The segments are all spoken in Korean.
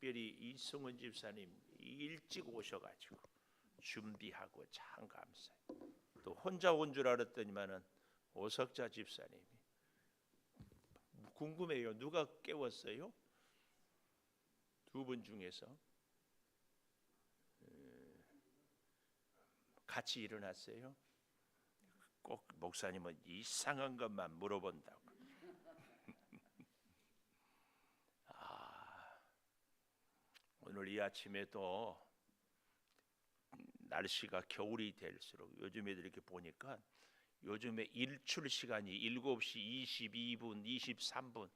특별히 이승훈 집사님 일찍 오셔가지고 준비하고 참 감사해요. 또 혼자 온 줄 알았더니만은 오석자 집사님이 궁금해요. 누가 깨웠어요? 두 분 중에서 같이 일어났어요? 꼭 목사님은 이상한 것만 물어본다고. 오늘 이 아침에도 날씨가 겨울이 될수록 요즘에 이렇게 보니까 요즘에 일출 시간이 7시 22분, 23분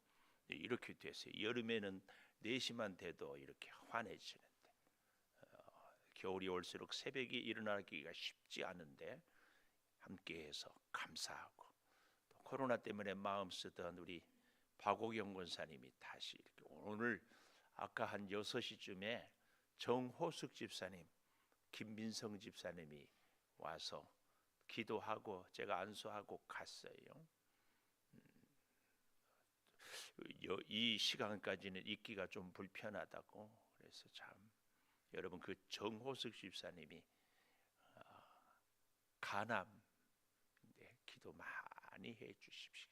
이렇게 됐어요. 여름에는 4시만 돼도 이렇게 환해지는데 겨울이 올수록 새벽에 일어나기가 쉽지 않은데 함께해서 감사하고, 또 코로나 때문에 마음 쓰던 우리 박옥영 권사님이 다시 이렇게 오늘 아까 한 6시쯤에 정호숙 집사님, 김민성 집사님이 와서 기도하고 제가 안수하고 갔어요. 이 시간까지는 있기가 좀 불편하다고. 그래서 참 여러분, 그 정호숙 집사님이 간암 기도 많이 해 주십시오.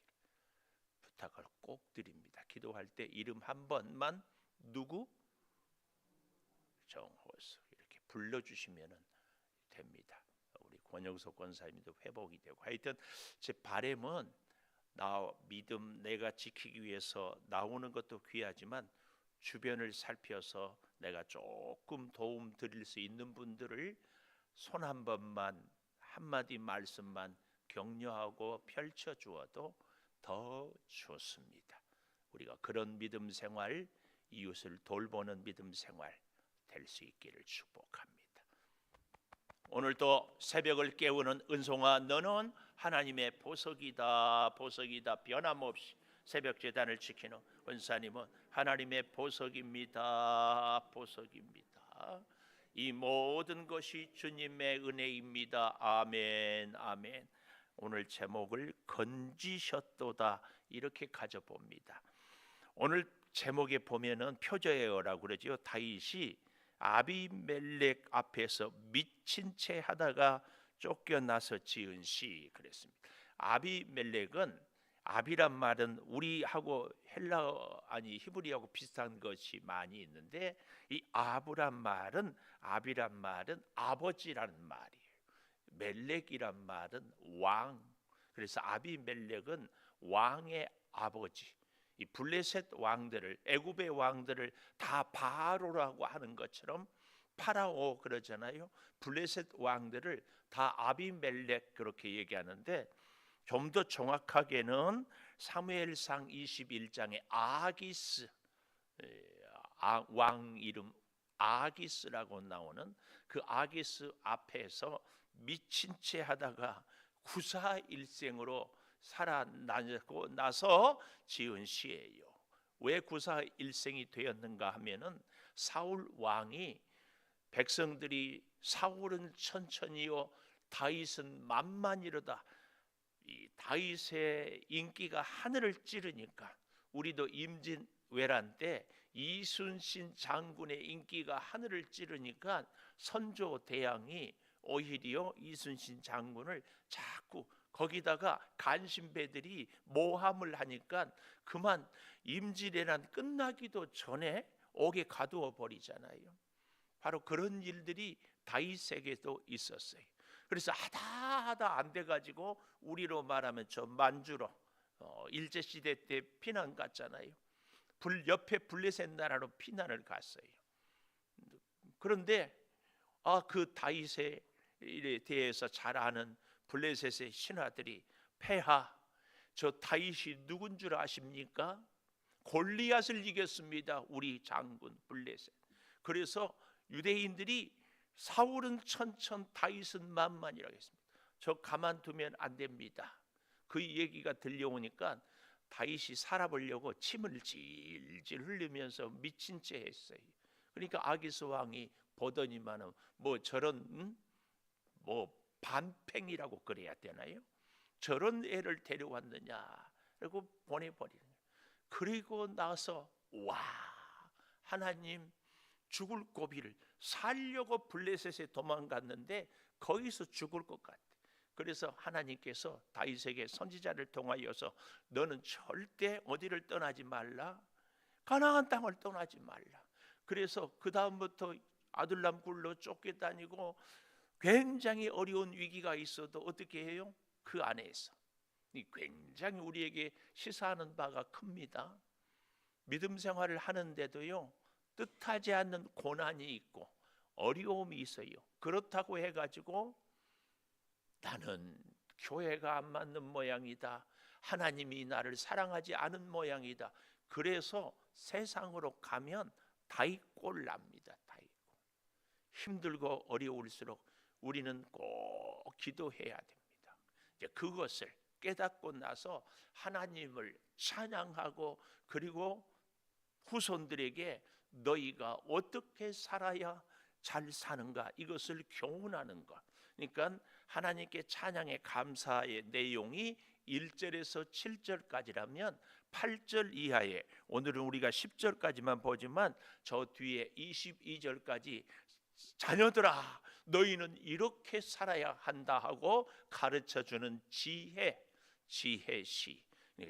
부탁을 꼭 드립니다. 기도할 때 이름 한 번만 누구? 정호숙 이렇게 불러주시면 됩니다. 우리 권영석 권사님도 회복이 되고, 하여튼 제 바람은 나 믿음 내가 지키기 위해서 나오는 것도 귀하지만 주변을 살펴서 내가 조금 도움 드릴 수 있는 분들을 손 한 번만, 한마디 말씀만 격려하고 펼쳐 주어도 더 좋습니다. 우리가 그런 믿음 생활, 이웃을 돌보는 믿음 생활 될 수 있기를 축복합니다. 오늘도 새벽을 깨우는 은송아, 너는 하나님의 보석이다. 보석이다. 변함없이 새벽 제단을 지키는 권사님은 하나님의 보석입니다. 보석입니다. 이 모든 것이 주님의 은혜입니다. 아멘. 아멘. 오늘 제목을 건지셨도다 이렇게 가져봅니다. 오늘 제목에 보면은 표저예어라고 그러지요. 다윗이 아비멜렉 앞에서 미친 채 하다가 쫓겨나서 지은 시 그랬습니다. 아비멜렉은, 아비란 말은 우리하고 헬라어 아니 히브리하고 비슷한 것이 많이 있는데, 이 아비란 말은 아버지라는 말이에요. 멜렉이란 말은 왕. 그래서 아비멜렉은 왕의 아버지. 이 블레셋 왕들을, 애굽의 왕들을 다 바로라고 하는 것처럼 파라오 그러잖아요. 블레셋 왕들을 다 아비멜렉 그렇게 얘기하는데, 좀 더 정확하게는 사무엘상 21장에 아기스, 왕 이름 아기스라고 나오는 그 아기스 앞에서 미친 채 하다가 구사일생으로 살아나고 나서 지은 시예요. 왜 구사일생이 되었는가 하면은 사울 왕이, 백성들이 사울은 천천히요 다윗은 만만이로다, 이 다윗의 인기가 하늘을 찌르니까, 우리도 임진왜란 때 이순신 장군의 인기가 하늘을 찌르니까 선조 대왕이 오히려 이순신 장군을 자꾸, 거기다가 간신배들이 모함을 하니까 그만 임진왜란 끝나기도 전에 옥에 가두어 버리잖아요. 바로 그런 일들이 다윗에게도 있었어요. 그래서 하다 안 돼가지고 우리로 말하면 저 만주로 일제시대 때 피난 갔잖아요. 옆에 블레셋 나라로 피난을 갔어요. 그런데 그 다윗에 대해서 잘 아는 블레셋의 신하들이, 폐하, 저 다윗이 누군 줄 아십니까? 골리앗을 이겼습니다. 우리 장군 블레셋. 그래서 유대인들이 사울은 천천 다윗은 만만이라고 했습니다. 저 가만두면 안 됩니다. 그 얘기가 들려오니까 다윗이 살아보려고 침을 질질 흘리면서 미친 채 했어요. 그러니까 아기스 왕이 보더니만은 뭐 저런 반팽이라고 그래야 되나요? 저런 애를 데려왔느냐 그리고 보내버리는 거예요. 그리고 나서 하나님 죽을 고비를 살려고 블레셋에 도망갔는데 거기서 죽을 것 같아. 그래서 하나님께서 다윗에게 선지자를 통하여서 너는 절대 어디를 떠나지 말라, 가나안 땅을 떠나지 말라. 그래서 그 다음부터 아둘람 굴로 쫓겨다니고 굉장히 어려운 위기가 있어도 어떻게 해요? 그 안에서 굉장히 우리에게 시사하는 바가 큽니다. 믿음 생활을 하는데도요, 뜻하지 않는 고난이 있고 어려움이 있어요. 그렇다고 해가지고 나는 교회가 안 맞는 모양이다, 하나님이 나를 사랑하지 않은 모양이다, 그래서 세상으로 가면 다이꼴 납니다. 다이꼴. 힘들고 어려울수록 우리는 꼭 기도해야 됩니다. 이제 그것을 깨닫고 나서 하나님을 찬양하고, 그리고 후손들에게 너희가 어떻게 살아야 잘 사는가, 이것을 교훈하는 것. 그러니까 하나님께 찬양의 감사의 내용이 1절에서 7절까지라면 8절 이하에, 오늘은 우리가 10절까지만 보지만 저 뒤에 22절까지 자녀들아 너희는 이렇게 살아야 한다 하고 가르쳐주는 지혜시,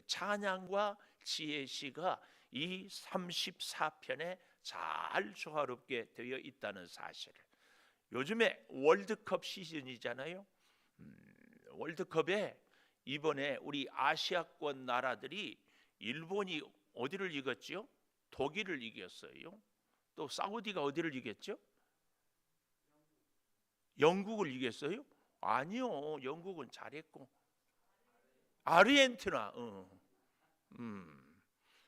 찬양과 지혜시가 이 34편에 잘 조화롭게 되어 있다는 사실을. 요즘에 월드컵 시즌이잖아요. 월드컵에 이번에 우리 아시아권 나라들이, 일본이 어디를 이겼죠? 독일을 이겼어요. 또 사우디가 어디를 이겼죠? 영국을 이겼어요? 아니요, 영국은 잘했고 아르헨티나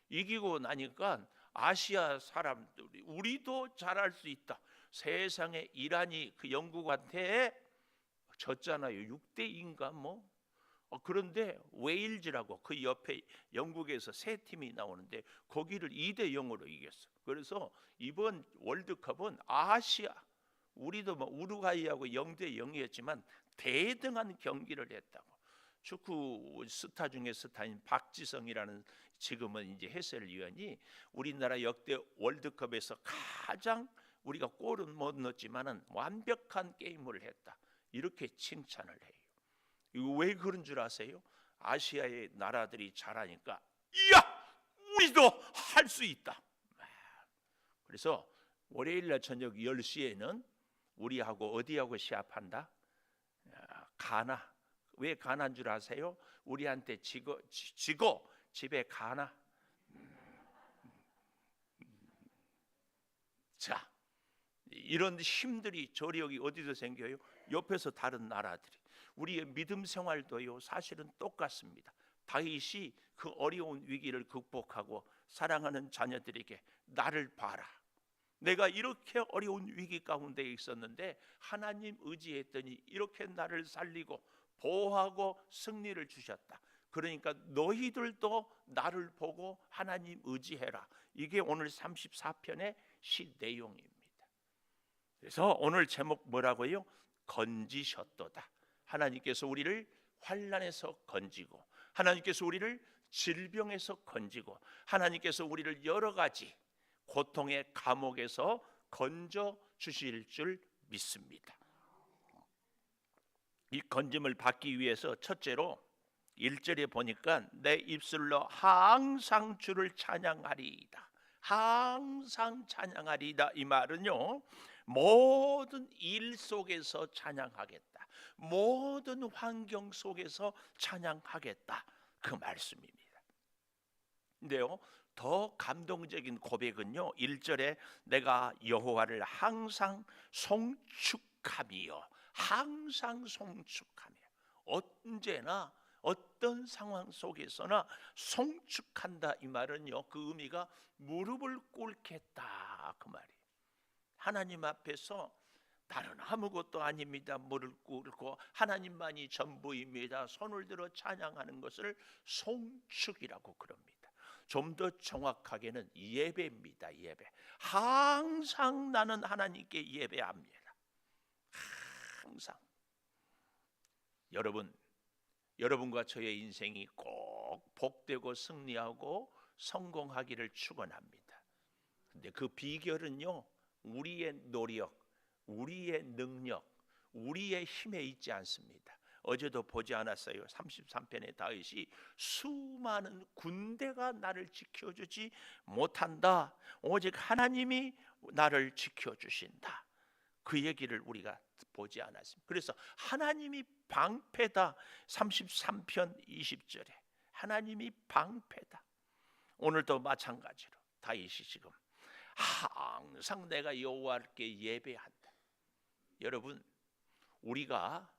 이기고 나니까 아시아 사람들이 우리도 잘할 수 있다. 세상에 이란이 그 영국한테 졌잖아요. 6대2인가 뭐. 그런데 웨일즈라고 그 옆에 영국에서 세 팀이 나오는데 거기를 2대0으로 이겼어. 그래서 이번 월드컵은 아시아, 우리도 뭐 우루과이하고 0대0이었지만 대등한 경기를 했다고. 축구 스타 중에 스타인 박지성이라는 지금은 이제 해설위원이 우리나라 역대 월드컵에서 가장, 우리가 골은 못 넣었지만은 완벽한 게임을 했다, 이렇게 칭찬을 해요. 이거 왜 그런 줄 아세요? 아시아의 나라들이 잘하니까 이야 우리도 할 수 있다. 그래서 월요일날 저녁 10시에는 우리하고 어디하고 시합한다? 가나. 왜 가나인 줄 아세요? 우리한테 지고 집에 가나. 자, 이런 힘들이, 저력이 어디서 생겨요? 옆에서 다른 나라들이. 우리의 믿음 생활도요, 사실은 똑같습니다. 다윗이 그 어려운 위기를 극복하고 사랑하는 자녀들에게 나를 봐라, 내가 이렇게 어려운 위기 가운데 있었는데 하나님 의지했더니 이렇게 나를 살리고 보호하고 승리를 주셨다. 그러니까 너희들도 나를 보고 하나님 의지해라. 이게 오늘 34편의 시 내용입니다. 그래서 오늘 제목 뭐라고요? 건지셨도다. 하나님께서 우리를 환난에서 건지고, 하나님께서 우리를 질병에서 건지고, 하나님께서 우리를 여러 가지 고통의 감옥에서 건져 주실 줄 믿습니다. 이 건짐을 받기 위해서 첫째로 1절에 보니까 내 입술로 항상 주를 찬양하리이다. 항상 찬양하리이다. 이 말은요, 모든 일 속에서 찬양하겠다, 모든 환경 속에서 찬양하겠다, 그 말씀입니다. 근데요, 더 감동적인 고백은요, 1절에 내가 여호와를 항상 송축하며, 항상 송축하며, 언제나 어떤 상황 속에서나 송축한다. 이 말은요, 그 의미가 무릎을 꿇겠다, 그 말이에요. 하나님 앞에서 나는 아무것도 아닙니다, 무릎 꿇고 하나님만이 전부입니다, 손을 들어 찬양하는 것을 송축이라고 그럽니다. 좀 더 정확하게는 예배입니다. 예배. 항상 나는 하나님께 예배합니다. 항상. 여러분과 저의 인생이 꼭 복되고 승리하고 성공하기를 축원합니다. 근데 그 비결은요, 우리의 노력, 우리의 능력, 우리의 힘에 있지 않습니다. 어제도 보지 않았어요. 33편의 다윗이 수많은 군대가 나를 지켜주지 못한다. 오직 하나님이 나를 지켜주신다. 그 얘기를 우리가 보지 않았습니다. 그래서 하나님이 방패다. 33편 20절에 하나님이 방패다. 오늘도 마찬가지로 다윗이 지금 항상 내가 여호와께 예배한다. 여러분, 우리가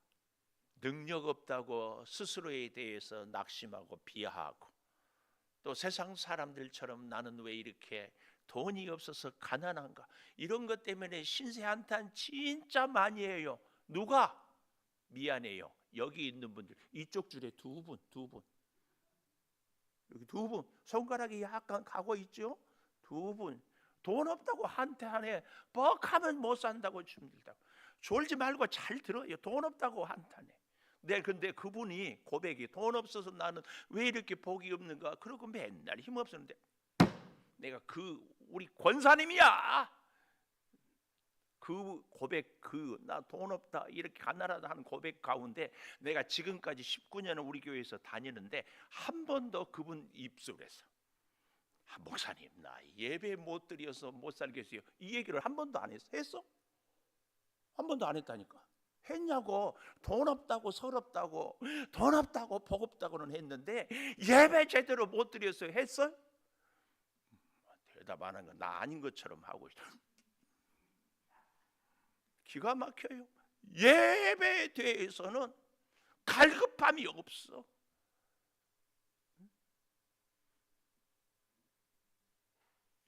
능력 없다고 스스로에 대해서 낙심하고 비하하고 또 세상 사람들처럼 나는 왜 이렇게 돈이 없어서 가난한가, 이런 것 때문에 신세 한탄 진짜 많이 해요. 누가? 미안해요. 여기 있는 분들, 이쪽 줄에 두 분, 여기 두 분, 손가락이 약간 가고 있죠? 두 분, 돈 없다고 한탄해. 뻑하면 못 산다고 힘들다고. 졸지 말고 잘 들어요. 돈 없다고 한탄해. 근데 그분이 고백이, 돈 없어서 나는 왜 이렇게 복이 없는가, 그러고 맨날 힘 없었는데, 내가 우리 권사님이야. 그 고백, 나 돈 없다 이렇게 가난하다 하는 고백 가운데 내가 지금까지 19년을 우리 교회에서 다니는데 한 번도 그분 입술에서 목사님 나 예배 못 드려서 못 살겠어요, 이 얘기를 한 번도 안 했어. 했어? 한 번도 안 했다니까. 했냐고. 돈 없다고, 서럽다고, 돈 없다고, 복 없다고는 했는데 예배 제대로 못 드렸어요. 했어? 대답 안 한 건 나 아닌 것처럼 하고 있어. 기가 막혀요. 예배에 대해서는 갈급함이 없어.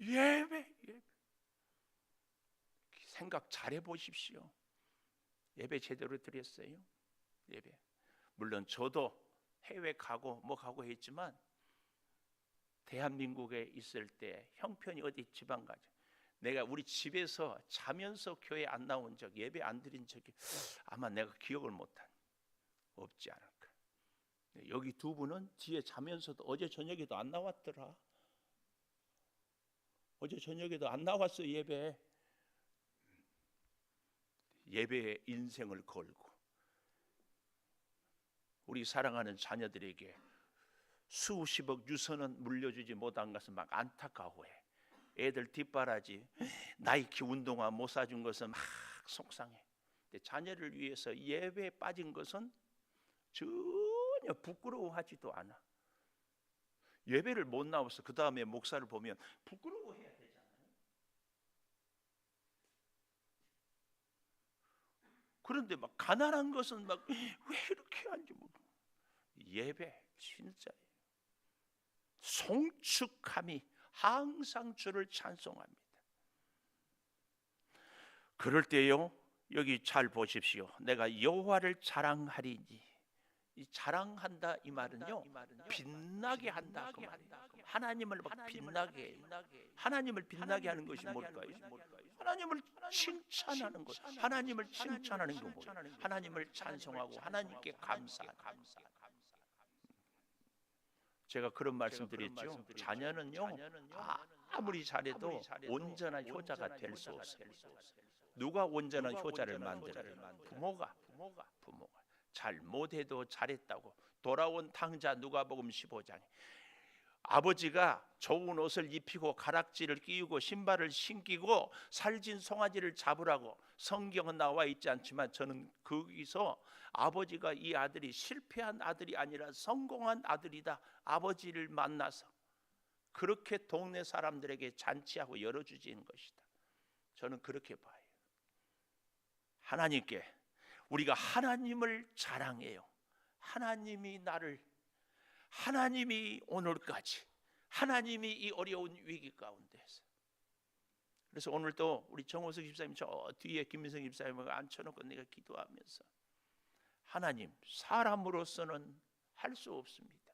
예배. 생각 잘해 보십시오. 예배 제대로 드렸어요? 예배. 물론 저도 해외 가고 가고 했지만 대한민국에 있을 때 형편이 어디 지방 가죠. 내가 우리 집에서 자면서 교회 안 나온 적, 예배 안 드린 적이 아마 내가 기억을 못한 없지 않을까. 여기 두 분은 뒤에 자면서도 어제 저녁에도 안 나왔더라. 어제 저녁에도 안 나왔어. 예배에 인생을 걸고 우리 사랑하는 자녀들에게 수십억 유선은 물려주지 못한 것은 막 안타까워해. 애들 뒷바라지 나이키 운동화 못 사준 것은 막 속상해. 근데 자녀를 위해서 예배에 빠진 것은 전혀 부끄러워하지도 않아. 예배를 못 나와서 그 다음에 목사를 보면 부끄러워해야 되잖아요. 그런데 막 가난한 것은 막 왜 이렇게 하는지 예배 진짜예요. 송축함이 항상 주를 찬송합니다. 그럴 때요, 여기 잘 보십시오. 내가 여호와를 자랑하리니. 이 자랑한다 이 말은요, 빛나게 한다 그 말이에요. 하나님을 막 빛나게, 하나님을 빛나게 하는 것이 뭘까요? 하나님을 칭찬하는 것. 하나님을 칭찬하는 거 뭐예요? 하나님을 찬송하고 하나님께 감사하는. 제가 그런 말씀드렸죠. 자녀는요, 아무리 잘해도 온전한 효자가 될 수 없어요. 누가 온전한 효자를 만들어요? 부모가. 잘못해도 잘했다고 돌아온 탕자 누가복음 15장에 아버지가 좋은 옷을 입히고 가락지를 끼우고 신발을 신기고 살진 송아지를 잡으라고 성경은 나와 있지 않지만 저는 거기서 아버지가 이 아들이 실패한 아들이 아니라 성공한 아들이다, 아버지를 만나서 그렇게 동네 사람들에게 잔치하고 열어주지는 것이다. 저는 그렇게 봐요. 하나님께 우리가 하나님을 자랑해요. 하나님이 나를, 하나님이 오늘까지, 하나님이 이 어려운 위기 가운데서. 그래서 오늘도 우리 정호석 집사님 저 뒤에 김민성 집사님을 앉혀놓고 내가 기도하면서 하나님, 사람으로서는 할 수 없습니다.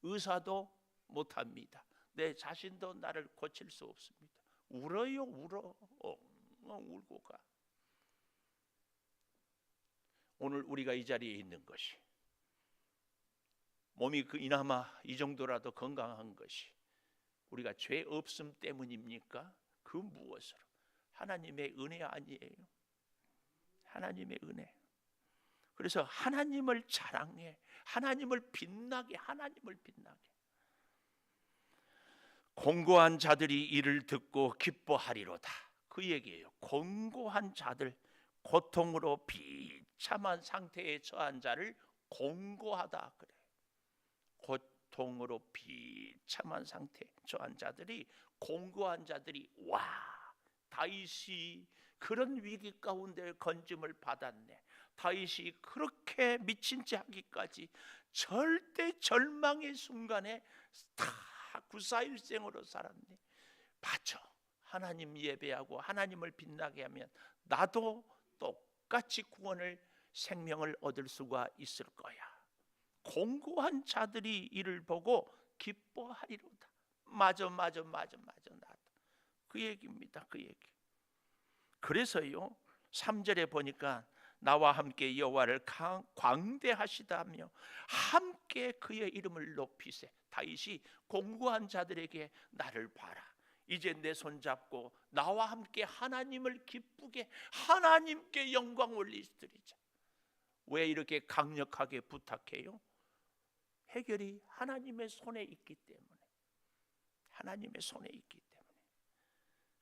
의사도 못합니다. 내 자신도 나를 고칠 수 없습니다. 울어요, 울어. 울고 가. 오늘 우리가 이 자리에 있는 것이, 몸이 이나마 이 정도라도 건강한 것이 우리가 죄 없음 때문입니까? 그 무엇으로? 하나님의 은혜 아니에요? 하나님의 은혜. 그래서 하나님을 자랑해, 하나님을 빛나게, 하나님을 빛나게. 공고한 자들이 이를 듣고 기뻐하리로다. 그 얘기예요. 공고한 자들, 고통으로 비참한 상태에 처한 자를 공고하다 그래. 고통으로 비참한 상태에 처한 자들이, 공고한 자들이, 와, 다윗이 그런 위기 가운데 건짐을 받았네. 다윗이 그렇게 미친 지 하기까지 절대 절망의 순간에 다 구사일생으로 살았네. 맞아. 하나님 예배하고 하나님을 빛나게 하면 나도 똑같이 구원을, 생명을 얻을 수가 있을 거야. 공고한 자들이 이를 보고 기뻐하리로다. 맞아 나도. 그 얘기입니다. 그 얘기. 그래서요 3절에 보니까 나와 함께 여호와를 광대하시다며 함께 그의 이름을 높이세. 다윗이 공고한 자들에게 나를 봐라, 이제 내 손잡고 나와 함께 하나님을 기쁘게, 하나님께 영광 올리시리자. 왜 이렇게 강력하게 부탁해요? 해결이 하나님의 손에 있기 때문에. 하나님의 손에 있기 때문에.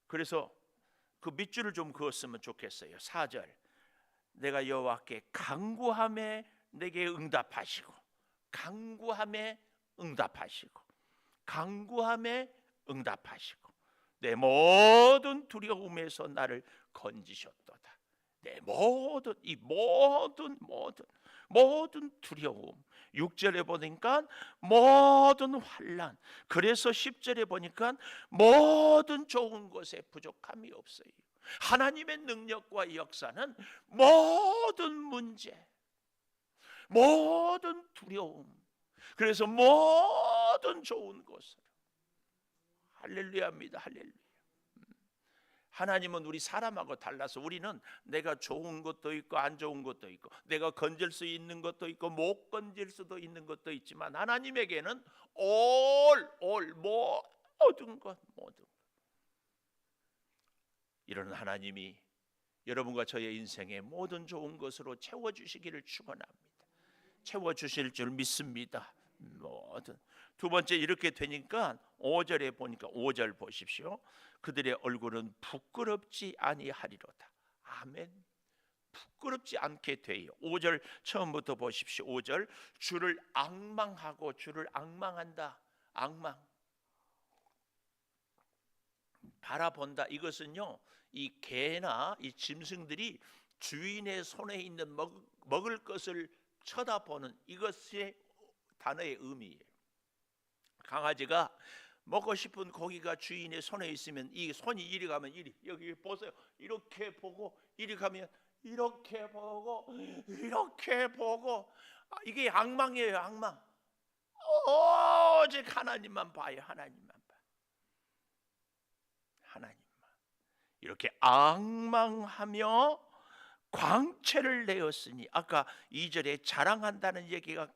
그래서 그 밑줄을 좀 그었으면 좋겠어요. 4절, 내가 여호와께 간구하매 내게 응답하시고, 간구하매 응답하시고, 간구하매 응답하시고, 내 모든 두려움에서 나를 건지셨도다. 내 모든, 이 모든 두려움. 6절에 보니까 모든 환난. 그래서 10절에 보니까 모든 좋은 것에 부족함이 없어요. 하나님의 능력과 역사는 모든 문제, 모든 두려움, 그래서 모든 좋은 것으로. 할렐루야입니다. 할렐루야. 하나님은 우리 사람하고 달라서 우리는 내가 좋은 것도 있고 안 좋은 것도 있고, 내가 건질 수 있는 것도 있고 못 건질 수도 있는 것도 있지만, 하나님에게는 모든 것. 이런 하나님이 여러분과 저의 인생의 모든 좋은 것으로 채워주시기를 축원합니다. 채워주실 줄 믿습니다. 모든. 두 번째, 이렇게 되니까 5절에 보니까, 5절 보십시오. 그들의 얼굴은 부끄럽지 아니하리로다. 아멘. 부끄럽지 않게 돼요. 5절 처음부터 보십시오. 5절, 주를 앙망하고, 주를 앙망한다. 앙망, 바라본다. 이것은요, 이 개나 이 짐승들이 주인의 손에 있는 먹을 것을 쳐다보는 이것의 단어의 의미예요. 강아지가 먹고 싶은 고기가 주인의 손에 있으면 이 손이 이리 가면 이리, 여기 보세요, 이렇게 보고, 이리 가면 이렇게 보고, 이렇게 보고. 이게 앙망이에요. 앙망. 오직 하나님만 봐요. 하나님만 봐요. 하나님만. 이렇게 앙망하며 광채를 내었으니, 아까 2절에 자랑한다는 얘기가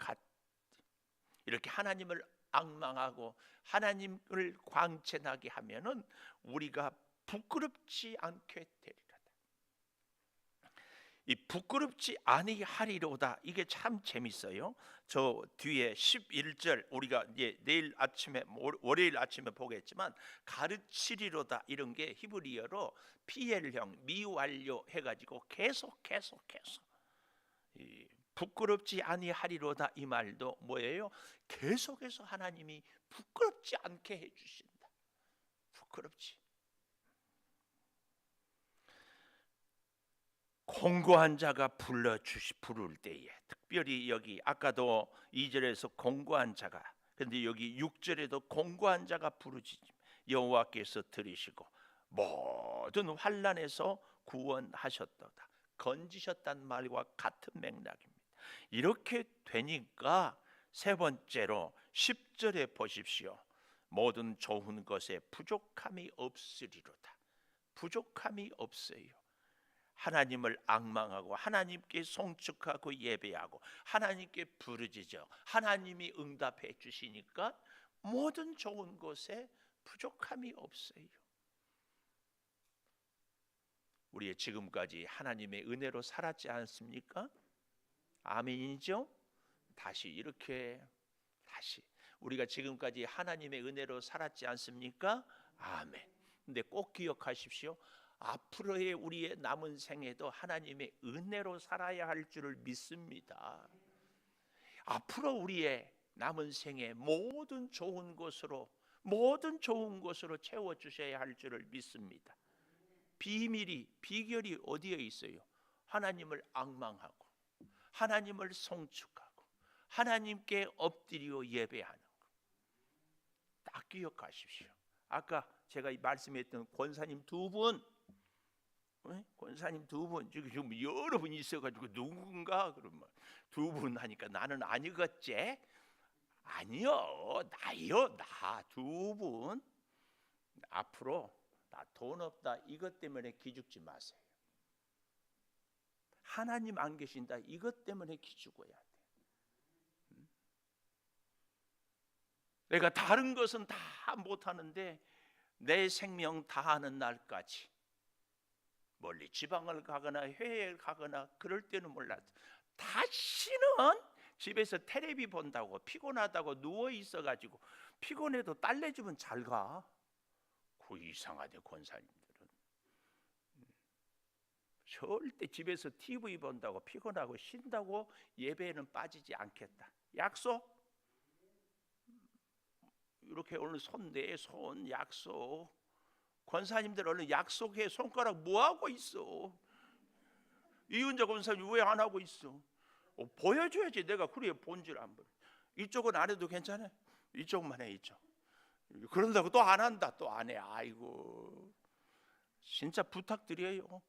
이렇게 하나님을 앙망하고 하나님을 광채나게 하면은 우리가 부끄럽지 않게 되리로다. 이 부끄럽지 아니하리로다, 이게 참 재밌어요. 저 뒤에 11절 우리가 이제 내일 아침에, 월요일 아침에 보겠지만, 가르치리로다 이런 게 히브리어로 PL형 미완료 해가지고 계속 이 부끄럽지 아니하리로다, 이 말도 뭐예요? 계속해서 하나님이 부끄럽지 않게 해주신다. 부끄럽지. 공고한 자가 부를 때에, 특별히 여기 아까도 2절에서 공고한 자가, 근데 여기 6절에도 공고한 자가 부르짖음 여호와께서 들으시고 모든 환난에서 구원하셨도다. 건지셨단 말과 같은 맥락입니다. 이렇게 되니까 세 번째로 10절에 보십시오. 모든 좋은 것에 부족함이 없으리로다. 부족함이 없어요. 하나님을 앙망하고 하나님께 송축하고 예배하고 하나님께 부르짖어 하나님이 응답해 주시니까 모든 좋은 것에 부족함이 없어요. 우리의 지금까지 하나님의 은혜로 살았지 않습니까? 아멘이죠? 다시 이렇게 다시 우리가 지금까지 하나님의 은혜로 살았지 않습니까? 아멘. 근데 꼭 기억하십시오. 앞으로의 우리의 남은 생에도 하나님의 은혜로 살아야 할 줄을 믿습니다. 앞으로 우리의 남은 생에 모든 좋은 것으로 채워주셔야 할 줄을 믿습니다. 비결이 어디에 있어요? 하나님을 앙망하고 하나님을 송축하고 하나님께 엎드려 예배하는 것. 딱 기억하십시오. 아까 제가 말씀했던 권사님 두 분, 지금 여러 분 있어가지고 누군가 그러면 두 분 하니까 나는 아니겠지? 아니요, 나요, 나 두 분. 앞으로 나 돈 없다 이것 때문에 기죽지 마세요. 하나님 안 계신다 이것 때문에 기죽어야 돼. 내가 다른 것은 다 못하는데 내 생명 다하는 날까지 멀리 지방을 가거나 해외를 가거나 그럴 때는 몰라도 다시는 집에서 텔레비 본다고 피곤하다고 누워 있어가지고 피곤해도 딸내집은 잘 가. 그 이상하대 권사님들은. 절대 집에서 TV 본다고 피곤하고 쉰다고 예배에는 빠지지 않겠다. 약속? 이렇게 오늘 손 내 손 약속. 권사님들 얼른 약속해. 손가락 뭐 하고 있어? 이은자 권사님 왜 안 하고 있어? 보여줘야지. 내가 그래 본질 안 보여. 이쪽은 안 해도 괜찮아. 이쪽만 해. 이쪽. 그런다고 또 안 한다. 또 안 해. 아이고 진짜 부탁드려요.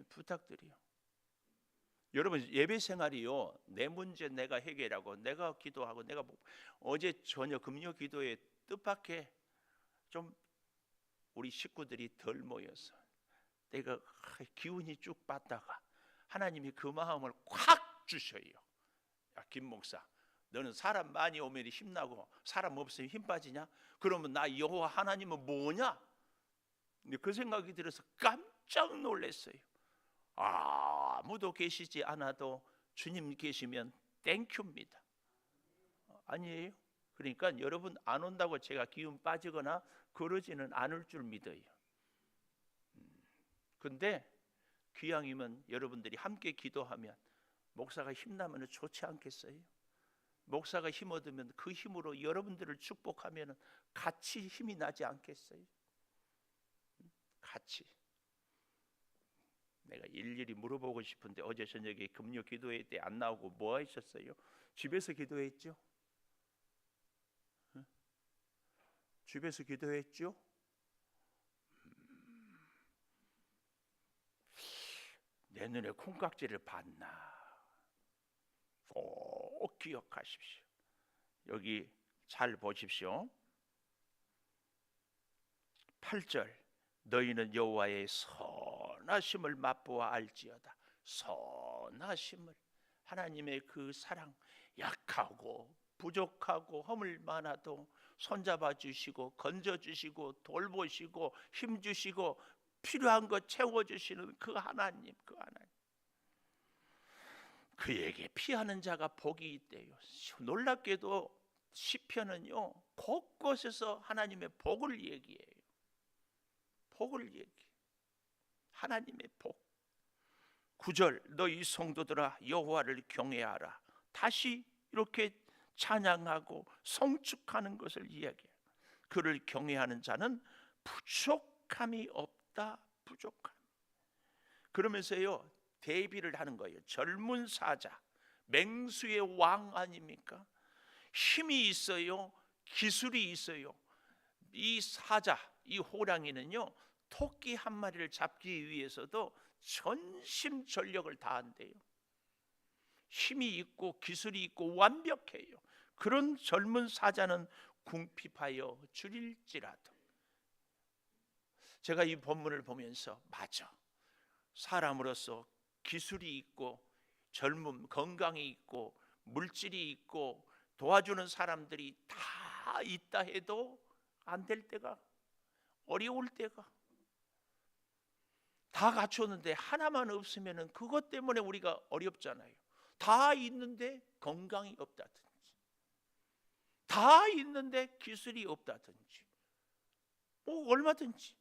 부탁드려. 여러분 예배 생활이요. 내 문제 내가 해결하고 내가 기도하고 내가 어제 저녁 금요 기도에 뜻밖의 좀 우리 식구들이 덜 모여서 내가 기운이 쭉 빠다가 하나님이 그 마음을 콱 주셔요. 야, 김 목사, 너는 사람 많이 오면 힘나고 사람 없으면 힘 빠지냐? 그러면 나 여호와 하나님은 뭐냐? 근데 그 생각이 들어서 깜짝 놀랐어요. 아무도 계시지 않아도 주님 계시면 땡큐입니다. 아니에요? 그러니까 여러분 안 온다고 제가 기운 빠지거나 그러지는 않을 줄 믿어요. 근데 귀향이면 여러분들이 함께 기도하면 목사가 힘나면 좋지 않겠어요? 목사가 힘 얻으면 그 힘으로 여러분들을 축복하면 같이 힘이 나지 않겠어요? 같이. 내가 일일이 물어보고 싶은데 어제 저녁에 금요 기도회 때 안 나오고 뭐 하셨어요? 집에서 기도했죠? 집에서 기도했죠? 내 눈에 콩깍지를 봤나? 꼭 기억하십시오. 여기 잘 보십시오. 8절 너희는 여호와의 선하심을 맛보아 알지어다. 선하심을, 하나님의 그 사랑, 약하고 부족하고 허물 많아도 손잡아 주시고 건져 주시고 돌보시고 힘 주시고 필요한 것 채워 주시는 그 하나님, 그 하나님. 그에게 피하는 자가 복이 있대요. 놀랍게도 시편은요 곳곳에서 하나님의 복을 얘기해요. 복을 얘기. 하나님의 복. 9절 너희 성도들아 여호와를 경외하라. 다시 이렇게 찬양하고 성축하는 것을 이야기해요. 그를 경외하는 자는 부족함이 없다. 부족함. 그러면서요 대비를 하는 거예요. 젊은 사자, 맹수의 왕 아닙니까? 힘이 있어요. 기술이 있어요. 이 사자, 이 호랑이는요 토끼 한 마리를 잡기 위해서도 전심전력을 다한대요. 힘이 있고 기술이 있고 완벽해요. 그런 젊은 사자는 궁핍하여 줄일지라도. 제가 이 본문을 보면서 맞아, 사람으로서 기술이 있고 젊음, 건강이 있고 물질이 있고 도와주는 사람들이 다 있다 해도 안 될 때가, 어려울 때가, 다 다 갖췄는데 하나만 없으면은 그것 때문에 우리가 어렵잖아요. 다 있는데 건강이 없다든지, 다 있는데 기술이 없다든지, 뭐 얼마든지.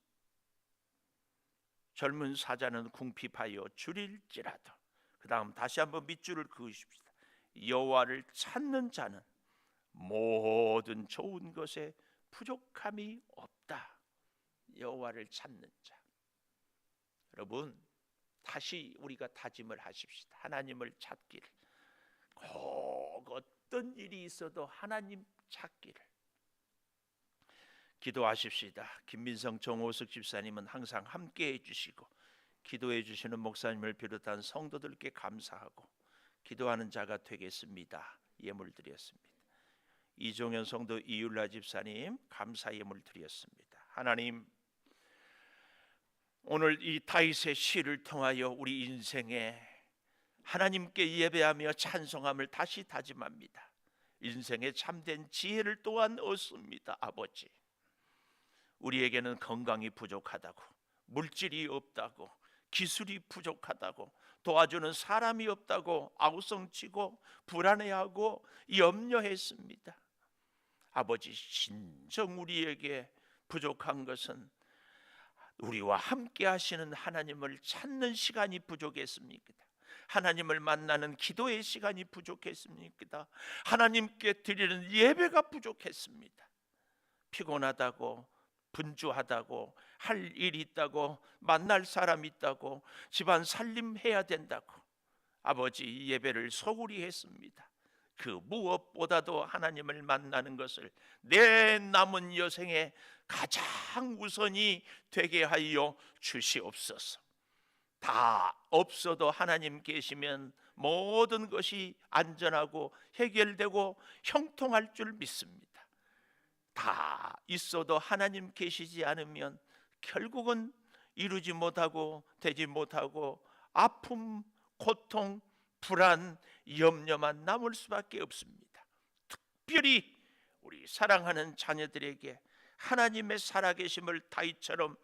젊은 사자는 궁핍하여 줄일지라도. 그 다음 다시 한번 밑줄을 그으십시다. 여호와를 찾는 자는 모든 좋은 것에 부족함이 없다. 여호와를 찾는 자. 여러분, 다시 우리가 다짐을 하십시다. 하나님을 찾기를. 꼭 어떤 일이 있어도 하나님 찾기를. 기도하십시다. 김민성 정호석 집사님은 항상 함께 해주시고 기도해 주시는 목사님을 비롯한 성도들께 감사하고 기도하는 자가 되겠습니다. 예물 드렸습니다. 이종현 성도 이율라 집사님 감사 예물 드렸습니다. 하나님, 오늘 이 다윗의 시를 통하여 우리 인생에 하나님께 예배하며 찬송함을 다시 다짐합니다. 인생의 참된 지혜를 또한 얻습니다. 아버지, 우리에게는 건강이 부족하다고, 물질이 없다고, 기술이 부족하다고, 도와주는 사람이 없다고 아우성치고 불안해하고 염려했습니다. 아버지, 진정 우리에게 부족한 것은 우리와 함께 하시는 하나님을 찾는 시간이 부족했습니까? 하나님을 만나는 기도의 시간이 부족했습니까? 하나님께 드리는 예배가 부족했습니다. 피곤하다고, 분주하다고, 할 일이 있다고, 만날 사람이 있다고, 집안 살림해야 된다고 아버지 예배를 소홀히 했습니다. 그 무엇보다도 하나님을 만나는 것을 내 남은 여생에 가장 우선이 되게 하여 주시옵소서. 다 없어도 하나님 계시면 모든 것이 안전하고 해결되고 형통할 줄 믿습니다. 다 있어도 하나님 계시지 않으면 결국은 이루지 못하고 되지 못하고 아픔, 고통, 불안, 염려만 남을 수밖에 없습니다. 특별히 우리 사랑하는 자녀들에게 하나님의 살아계심을 다윗처럼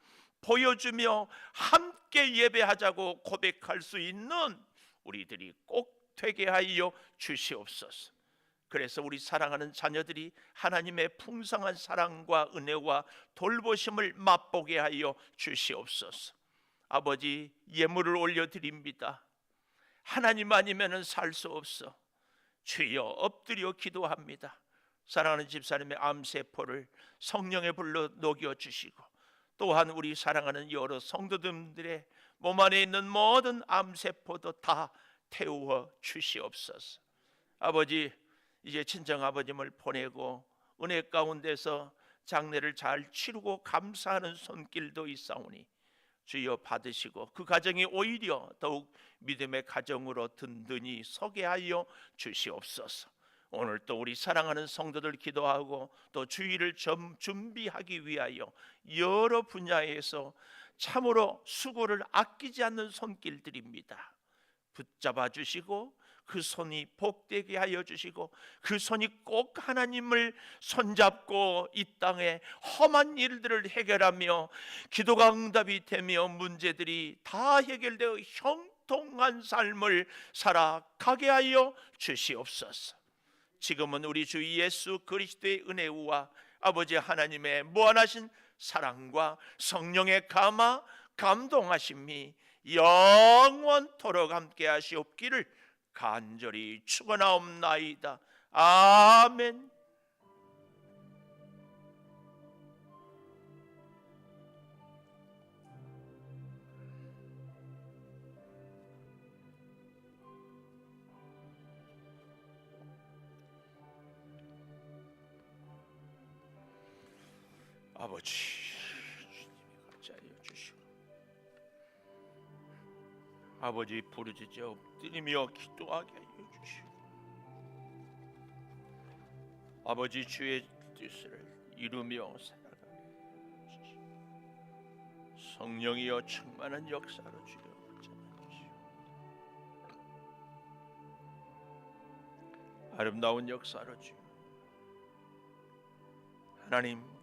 보여주며 함께 예배하자고 고백할 수 있는 우리들이 꼭 되게 하여 주시옵소서. 그래서 우리 사랑하는 자녀들이 하나님의 풍성한 사랑과 은혜와 돌보심을 맛보게 하여 주시옵소서. 아버지, 예물을 올려드립니다. 하나님 아니면 살 수 없어. 주여, 엎드려 기도합니다. 사랑하는 집사님의 암세포를 성령의 불로 녹여주시고, 또한 우리 사랑하는 여러 성도들의 몸 안에 있는 모든 암세포도 다 태워 주시옵소서. 아버지, 이제 친정아버님을 보내고 은혜 가운데서 장례를 잘 치르고 감사하는 손길도 있사오니 주여 받으시고 그 가정이 오히려 더욱 믿음의 가정으로 든든히 서게 하여 주시옵소서. 오늘 또 우리 사랑하는 성도들 기도하고 또 주일을 준비하기 위하여 여러 분야에서 참으로 수고를 아끼지 않는 손길들입니다. 붙잡아 주시고 그 손이 복되게 하여 주시고 그 손이 꼭 하나님을 손잡고 이 땅에 험한 일들을 해결하며 기도가 응답이 되며 문제들이 다 해결되어 형통한 삶을 살아가게 하여 주시옵소서. 지금은 우리 주 예수 그리스도의 은혜와 아버지 하나님의 무한하신 사랑과 성령의 감화 감동하심이 영원토록 함께 하시옵기를 간절히 축원하옵나이다. 아멘. 아버지, 주님이 주시고 아버지 부르짖어 엎드리며 기도하게 하여 주시고 아버지 주의 뜻을 이루며 살아가게 하여 주시고 성령이여 충만한 역사로 주여 붙잡아 주시고 아름다운 역사로 주여 하나님